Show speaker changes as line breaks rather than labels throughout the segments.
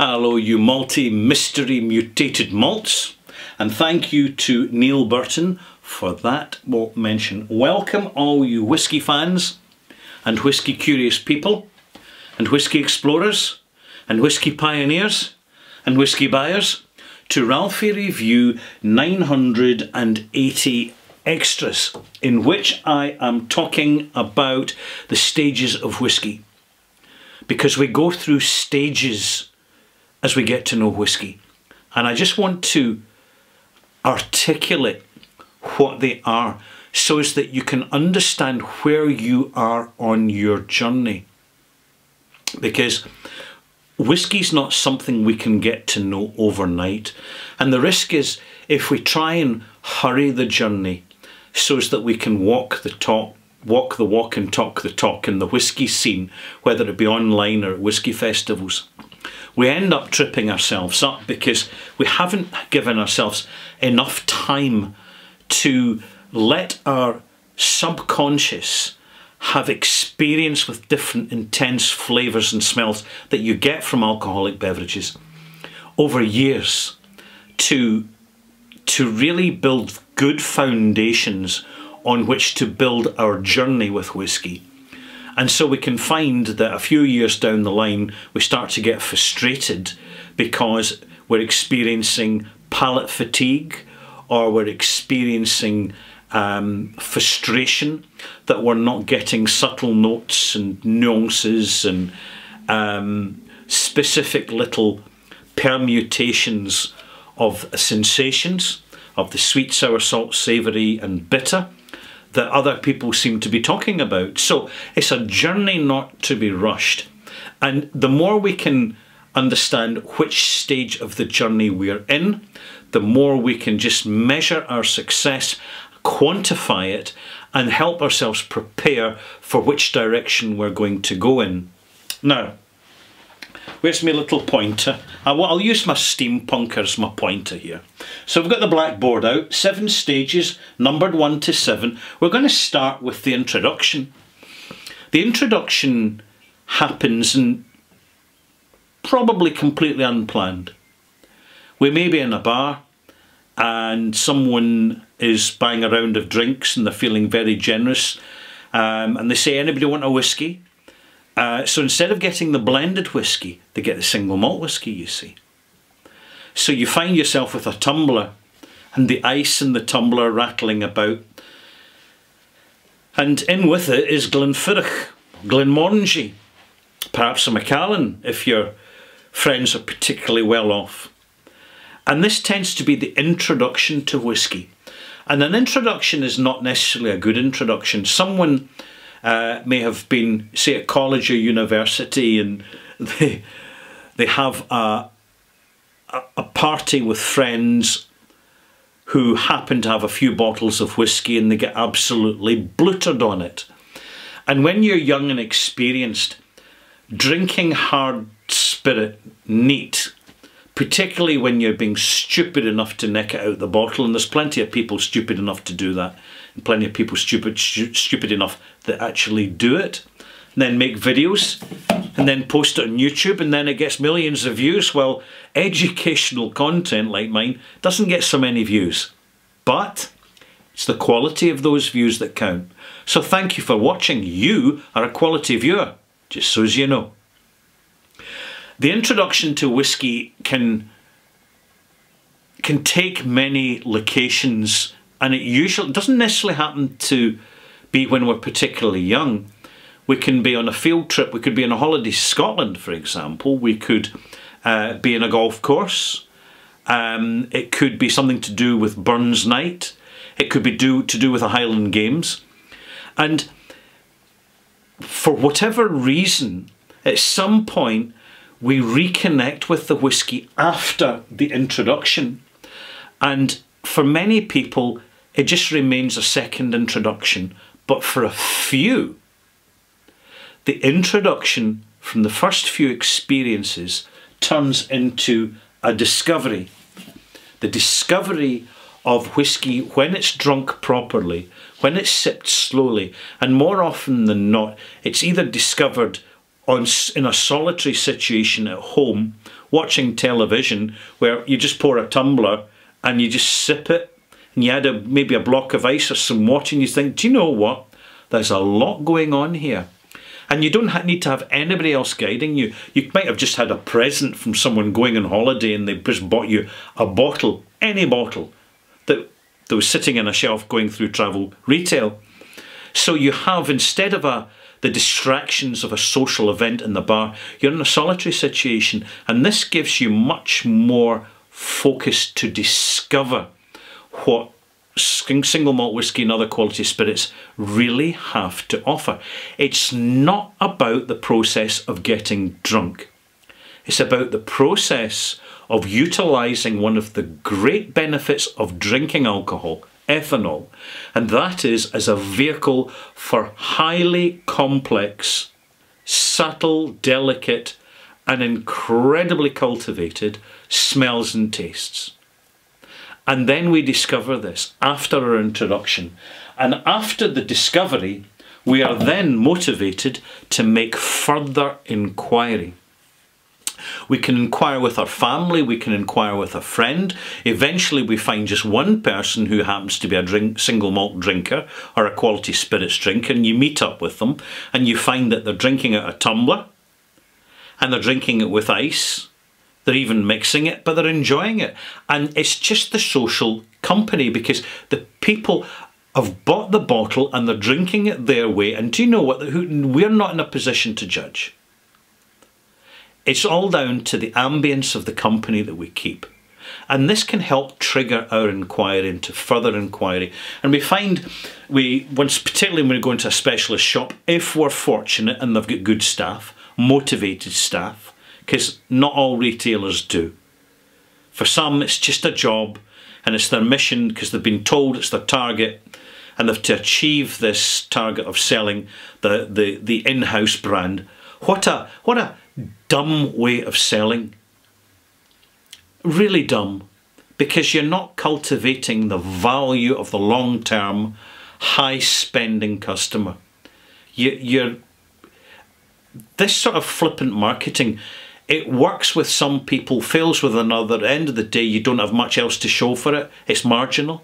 Hello, you multi-mystery mutated malts, and thank you to Neil Burton for that mention. Welcome all you whisky fans and whisky curious people and whisky explorers and whisky pioneers and whisky buyers to Ralphie Review 980 Extras, in which I am talking about the stages of whisky, because we go through stages as we get to know whisky, and I just want to articulate what they are so as that you can understand where you are on your journey, because whisky's not something we can get to know overnight, and the risk is if we try and hurry the journey so as that we can walk the walk and talk the talk in the whisky scene, whether it be online or at whisky festivals, we end up tripping ourselves up because we haven't given ourselves enough time to let our subconscious have experience with different intense flavours and smells that you get from alcoholic beverages over years to really build good foundations on which to build our journey with whisky. And so we can find that a few years down the line we start to get frustrated because we're experiencing palate fatigue, or we're experiencing frustration that we're not getting subtle notes and nuances and specific little permutations of sensations of the sweet, sour, salt, savoury and bitter that other people seem to be talking about. So it's a journey not to be rushed, and the more we can understand which stage of the journey we're in, the more we can just measure our success, quantify it, and help ourselves prepare for which direction we're going to go in. Now, where's my little pointer? I'll use my steampunker as my pointer here. So I've got the blackboard out, 7 stages, numbered 1 to 7. We're going to start with the introduction. The introduction happens and probably completely unplanned. We may be in a bar and someone is buying a round of drinks and they're feeling very generous, and they say, anybody want a whisky? So instead of getting the blended whisky, they get the single malt whisky, you see. So you find yourself with a tumbler and the ice in the tumbler rattling about, and in with it is Glenfiddich, Glenmorangie, perhaps a Macallan if your friends are particularly well off. And this tends to be the introduction to whisky. And an introduction is not necessarily a good introduction. Someone may have been, say, at college or university, and they have a party with friends who happen to have a few bottles of whisky and they get absolutely bluttered on it. And when you're young and experienced, drinking hard spirit neat, particularly when you're being stupid enough to nick it out the bottle, and there's plenty of people stupid enough to do that, and plenty of people stupid enough that actually do it, and then make videos and then post it on YouTube, and then it gets millions of views. Well, educational content like mine doesn't get so many views, but it's the quality of those views that count. So thank you for watching. You are a quality viewer, just so as you know. The introduction to whisky can take many locations, and it usually doesn't necessarily happen to be when we're particularly young. We can be on a field trip, we could be on a holiday to Scotland, for example. We could be in a golf course. It could be something to do with Burns Night. It could be to do with the Highland Games. And for whatever reason, at some point, we reconnect with the whisky after the introduction. And for many people, it just remains a second introduction. But for a few, the introduction from the first few experiences turns into a discovery. The discovery of whisky when it's drunk properly, when it's sipped slowly, and more often than not, it's either discovered in a solitary situation at home, watching television, where you just pour a tumbler and you just sip it, and you add maybe a block of ice or some water, and you think, do you know what? There's a lot going on here. And you don't need to have anybody else guiding you. You might have just had a present from someone going on holiday, and they just bought you a bottle, any bottle, that was sitting on a shelf going through travel retail. So you have, instead of the distractions of a social event in the bar, you're in a solitary situation, and this gives you much more focus to discover what single malt whisky and other quality spirits really have to offer. It's not about the process of getting drunk. It's about the process of utilising one of the great benefits of drinking alcohol, ethanol, and that is as a vehicle for highly complex, subtle, delicate, and incredibly cultivated smells and tastes. And then we discover this after our introduction. And after the discovery, we are then motivated to make further inquiry. We can inquire with our family, we can inquire with a friend. Eventually we find just one person who happens to be a single malt drinker or a quality spirits drinker, and you meet up with them and you find that they're drinking out a tumbler and they're drinking it with ice. They're even mixing it, but they're enjoying it. And it's just the social company, because the people have bought the bottle and they're drinking it their way. And do you know what? We're not in a position to judge. It's all down to the ambience of the company that we keep. And this can help trigger our inquiry into further inquiry. And we find particularly when we go into a specialist shop, if we're fortunate and they've got good staff, motivated staff, because not all retailers do. For some, it's just a job, and it's their mission because they've been told it's their target, and they've to achieve this target of selling the in-house brand. What a dumb way of selling. Really dumb, because you're not cultivating the value of the long-term, high-spending customer. This sort of flippant marketing, it works with some people, fails with another. At the end of the day, you don't have much else to show for it. It's marginal.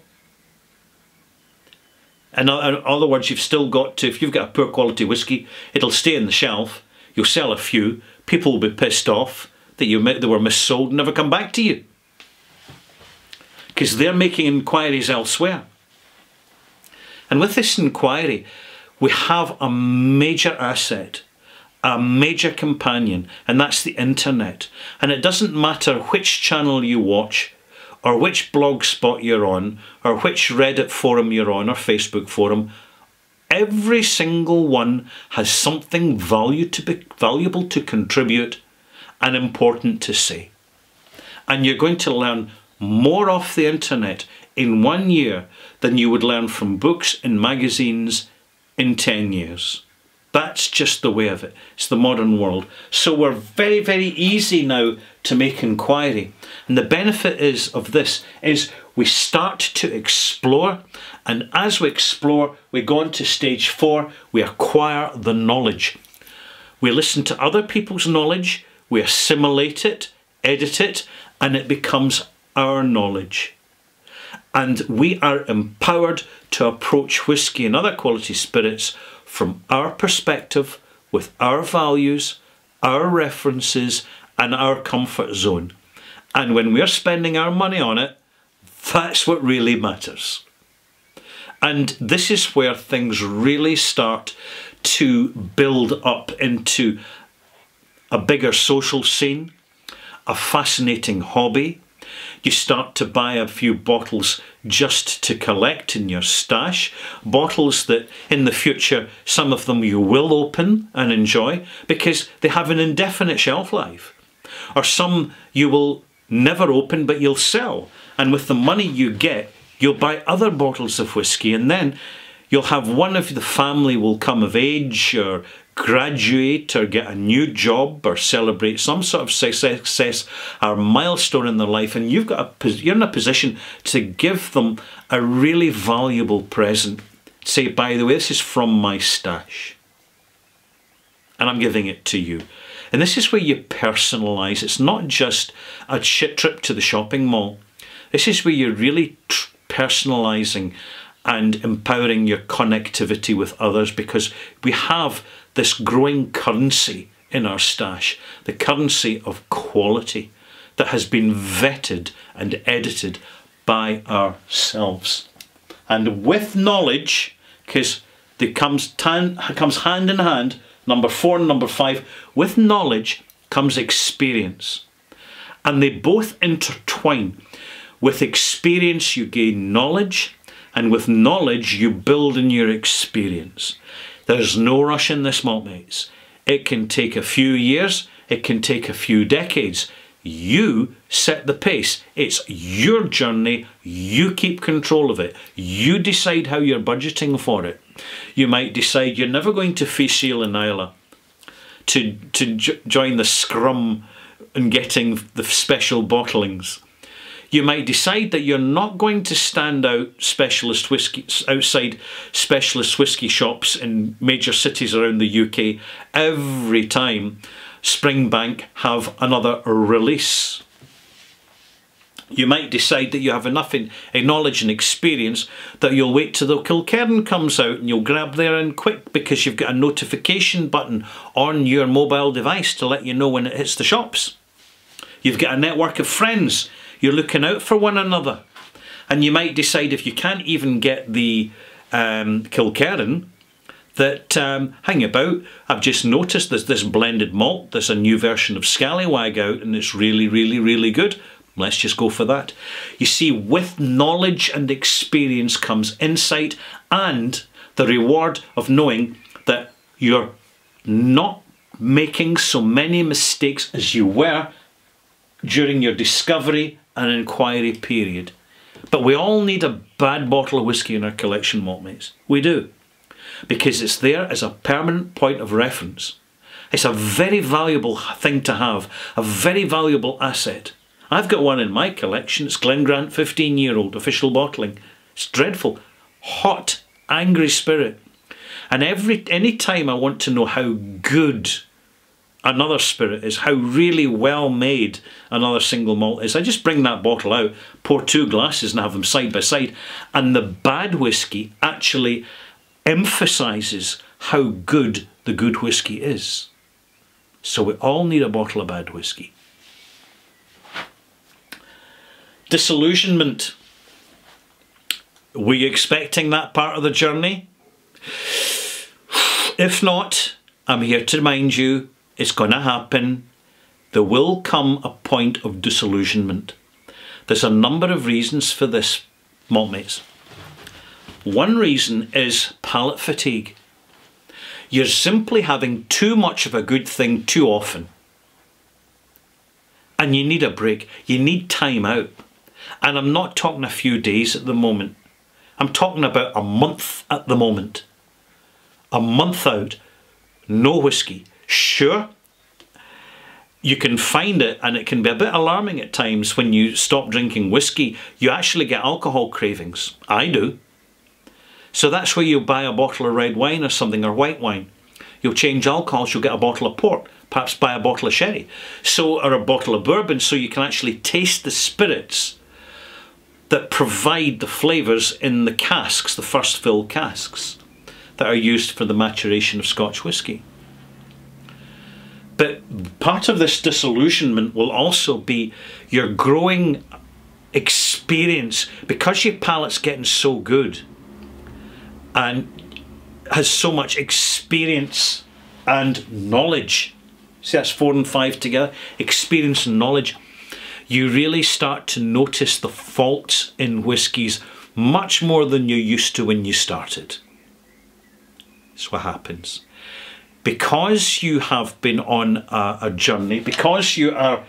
In other words, you've still got to, if you've got a poor quality whisky, it'll stay on the shelf. You'll sell a few. People will be pissed off that they were missold and never come back to you, because they're making inquiries elsewhere. And with this inquiry, we have a major asset, a major companion, and that's the internet. And it doesn't matter which channel you watch, or which blog spot you're on, or which Reddit forum you're on, or Facebook forum. Every single one has something valuable to contribute and important to say. And you're going to learn more off the internet in 1 year than you would learn from books and magazines in 10 years. That's just the way of it. It's the modern world. So we're very, very easy now to make inquiry. And the benefit of this is we start to explore. And as we explore, we go on to stage 4. We acquire the knowledge. We listen to other people's knowledge. We assimilate it, edit it, and it becomes our knowledge. And we are empowered to approach whisky and other quality spirits from our perspective, with our values, our references, and our comfort zone. And when we're spending our money on it, that's what really matters. And this is where things really start to build up into a bigger social scene, a fascinating hobby. You start to buy a few bottles just to collect in your stash. Bottles that in the future, some of them you will open and enjoy because they have an indefinite shelf life. Or some you will never open but you'll sell. And with the money you get, you'll buy other bottles of whisky, and then you'll have one of the family will come of age or graduate or get a new job or celebrate some sort of success or milestone in their life, and you're in a position to give them a really valuable present. Say, by the way, this is from my stash. and I'm giving it to you. And this is where you personalise. It's not just a shit trip to the shopping mall. This is where you're really personalising and empowering your connectivity with others, because we have this growing currency in our stash, the currency of quality that has been vetted and edited by ourselves. And with knowledge, because it comes hand in hand, number 4 and number 5, with knowledge comes experience. And they both intertwine. With experience you gain knowledge, and with knowledge you build in your experience. There's no rush in this, maltmates. It can take a few years, it can take a few decades. You set the pace. It's your journey. You keep control of it. You decide how you're budgeting for it. You might decide you're never going to Fee Seal and Isla to join the scrum and getting the special bottlings. You might decide that you're not going to stand outside specialist whisky shops in major cities around the UK every time Springbank have another release. You might decide that you have enough in knowledge and experience that you'll wait till the Kilkerran comes out and you'll grab there and quick, because you've got a notification button on your mobile device to let you know when it hits the shops. You've got a network of friends. You're looking out for one another. And you might decide, if you can't even get the Kilkerran, that hang about, I've just noticed there's this blended malt, there's a new version of Scallywag out and it's really, really, really good. Let's just go for that. You see, with knowledge and experience comes insight and the reward of knowing that you're not making so many mistakes as you were during your discovery and inquiry period. But we all need a bad bottle of whisky in our collection, maltmates. We do. Because it's there as a permanent point of reference. It's a very valuable thing to have, a very valuable asset. I've got one in my collection. It's Glengrant 15-year-old official bottling. It's dreadful, hot, angry spirit. And any time I want to know how good another spirit is, how really well made another single malt is, I just bring that bottle out, pour 2 glasses and have them side by side, and the bad whisky actually emphasises how good the good whisky is. So we all need a bottle of bad whisky. Disillusionment. Were you expecting that part of the journey? If not, I'm here to remind you, it's going to happen. There will come a point of disillusionment. There's a number of reasons for this, maltmates. One reason is palate fatigue. You're simply having too much of a good thing too often. And you need a break. You need time out. And I'm not talking a few days at the moment. I'm talking about a month at the moment. A month out, no whisky. Sure, you can find it, and it can be a bit alarming at times when you stop drinking whisky. You actually get alcohol cravings. I do. So that's where you'll buy a bottle of red wine or something, or white wine. You'll change alcohols, you'll get a bottle of port, perhaps buy a bottle of sherry, or a bottle of bourbon, so you can actually taste the spirits that provide the flavours in the casks, the first fill casks, that are used for the maturation of Scotch whisky. But part of this disillusionment will also be your growing experience, because your palate's getting so good and has so much experience and knowledge. See, that's 4 and 5 together. Experience and knowledge. You really start to notice the faults in whiskies much more than you used to when you started. That's what happens. Because you have been on a journey, because you are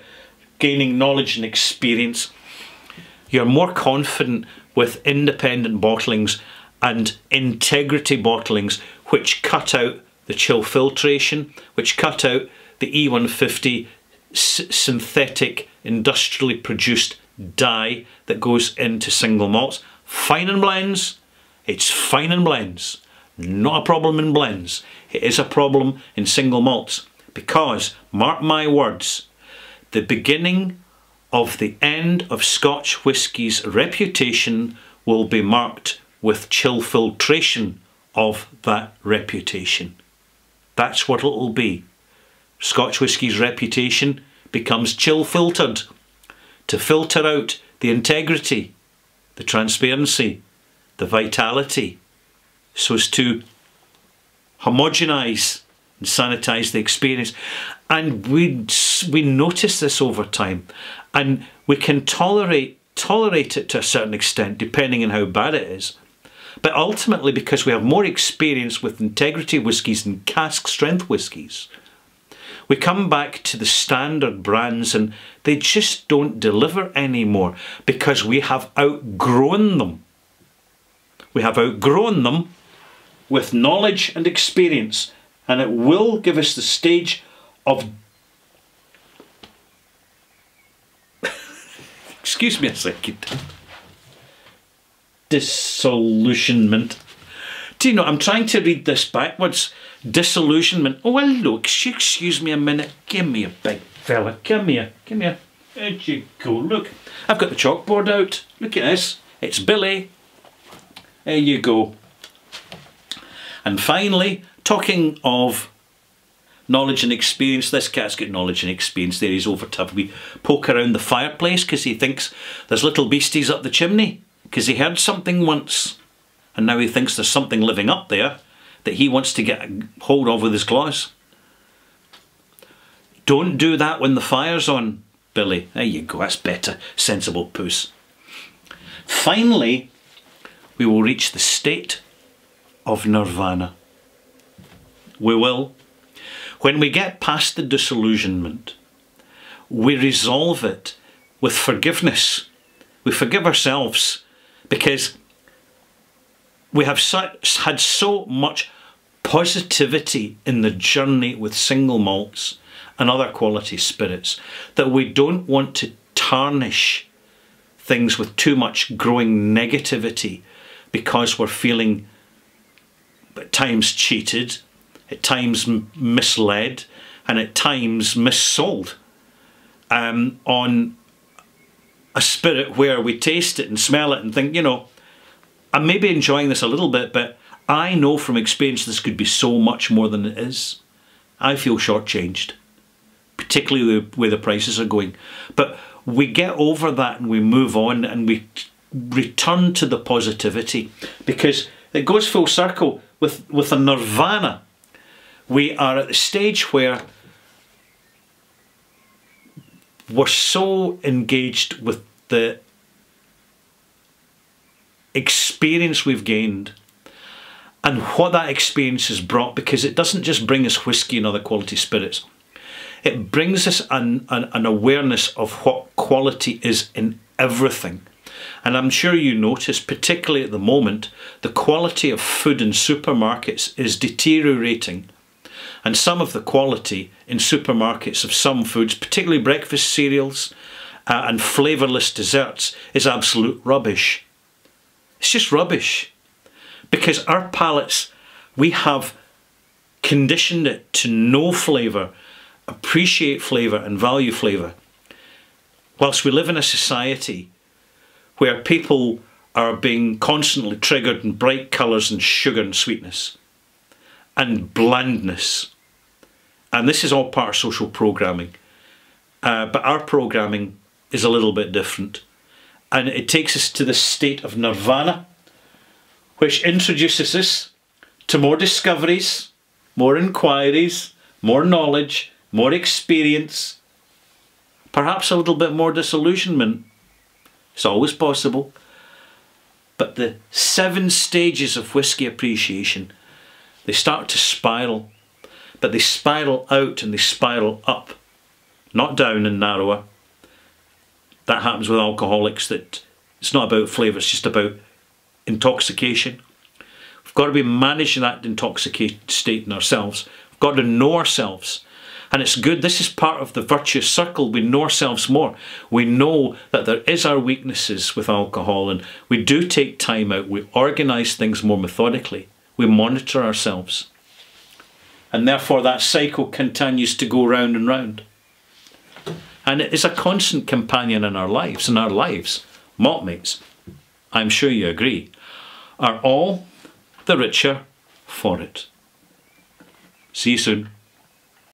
gaining knowledge and experience, you're more confident with independent bottlings and integrity bottlings, which cut out the chill filtration, which cut out the E150 synthetic industrially produced dye that goes into single malts. Fine in blends, it's fine in blends. Not a problem in blends. It is a problem in single malts because, mark my words, the beginning of the end of Scotch whisky's reputation will be marked with chill filtration of that reputation. That's what it will be. Scotch whisky's reputation becomes chill filtered to filter out the integrity, the transparency, the vitality, so as to homogenise and sanitise the experience. And we notice this over time, and we can tolerate it to a certain extent depending on how bad it is. But ultimately, because we have more experience with integrity whiskies and cask strength whiskies, we come back to the standard brands and they just don't deliver anymore because we have outgrown them. We have outgrown them with knowledge and experience, and it will give us the stage of excuse me a second. Disillusionment. Do you know, I'm trying to read this backwards. Disillusionment. Oh, hello, excuse me a minute. Give me a big fella. Come here. There you go. Look, I've got the chalkboard out. Look at this. It's Billy. There you go. And finally, talking of knowledge and experience, this cat's got knowledge and experience there. He's over to have a wee poke around the fireplace because he thinks there's little beasties up the chimney, because he heard something once and now he thinks there's something living up there that he wants to get hold of with his claws. Don't do that when the fire's on, Billy. There you go, that's better. Sensible puss. Finally, we will reach the state of nirvana. We will. When we get past the disillusionment, we resolve it with forgiveness. We forgive ourselves because we have had so much positivity in the journey with single malts and other quality spirits that we don't want to tarnish things with too much growing negativity because we're feeling at times cheated, at times misled, and at times missold on a spirit where we taste it and smell it and think, you know, I may be enjoying this a little bit, but I know from experience this could be so much more than it is. I feel shortchanged, particularly the way the prices are going. But we get over that and we move on and we return to the positivity, because it goes full circle with a nirvana. We are at the stage where we're so engaged with the experience we've gained and what that experience has brought, because it doesn't just bring us whiskey and other quality spirits. It brings us an awareness of what quality is in everything. And I'm sure you notice, particularly at the moment, the quality of food in supermarkets is deteriorating. And some of the quality in supermarkets of some foods, particularly breakfast cereals and flavourless desserts, is absolute rubbish. It's just rubbish. Because our palates, we have conditioned it to know flavour, appreciate flavour and value flavour. Whilst we live in a society where people are being constantly triggered in bright colours and sugar and sweetness and blandness. And this is all part of social programming. But our programming is a little bit different. And it takes us to the state of nirvana, which introduces us to more discoveries, more inquiries, more knowledge, more experience, perhaps a little bit more disillusionment. It's always possible. But the 7 stages of whisky appreciation, they start to spiral, but they spiral out and they spiral up, not down and narrower. That happens with alcoholics, that it's not about flavour, it's just about intoxication. We've got to be managing that intoxicated state in ourselves. We've got to know ourselves. And it's good, this is part of the virtuous circle. We know ourselves more. We know that there is our weaknesses with alcohol, and we do take time out. We organise things more methodically. We monitor ourselves. And therefore that cycle continues to go round and round. And it is a constant companion in our lives. And our lives, mockmates, I'm sure you agree, are all the richer for it. See you soon.